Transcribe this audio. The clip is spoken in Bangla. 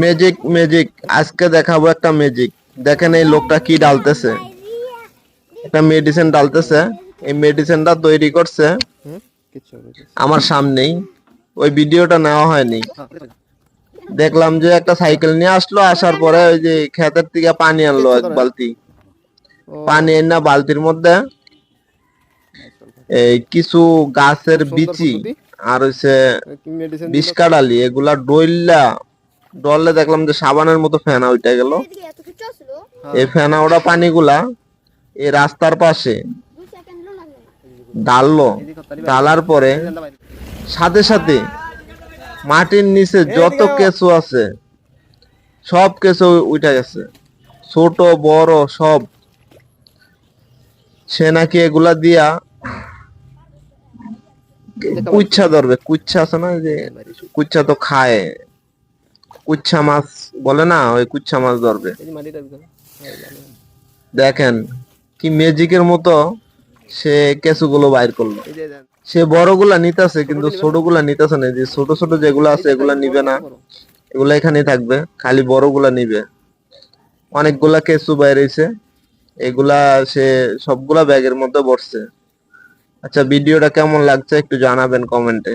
ম্যাজিক ম্যাজিক, আজকে দেখাবো একটা ম্যাজিক। দেখেন এই লোকটা কি ডালতেছে, একটা মেডিসিন ডালতেছে। এই মেডিসিনটা তৈরি করছে আমার সামনেই, ওই ভিডিওটা নেওয়া হয়নি। দেখলাম যে একটা সাইকেল নিয়ে আসলো, আসার পরে ওই যে ক্ষেতের থেকে পানি আনলো এক বালতি পানি, এনে বালতির মধ্যে এই কিছু গাছের বিচি আর হচ্ছে বিষ কাডালি এগুলা ডললে দেখলাম যে সাবানের মতো ফেনা উঠে গেল। এই ফেনা ওটা পানিগুলা এই রাস্তার পাশে ঢাললো। ঢালার পরে সাথে সাথে মাটির নিচে যত কেঁচো আছে সব কেঁচো উঠে গেছে, ছোট বড় সব। সে নাকি এগুলা দিয়া কুচ্ছা ধরবে। কুচ্ছা আছে না, যে কুচ্ছা তো খায়, কুচ্ছা মাছ বলে না, ওই কুচ্ছা মাছ ধরবে। দেখেন কি ম্যাজিকের মতো সে কেঁচুগুলো বাইর করলো। সে বড়গুলা নিতেছে কিন্তু ছোটগুলা নিতেছে না। যে ছোট ছোট যেগুলো আছে এগুলা নিবে না, এগুলা এখানেই থাকবে, খালি বড়গুলা নিবে। অনেকগুলা কেঁচু বাইরেছে, এগুলা সে সবগুলা ব্যাগের মধ্যে ভরছে। আচ্ছা, ভিডিওটা কেমন লাগছে একটু জানাবেন কমেন্টে।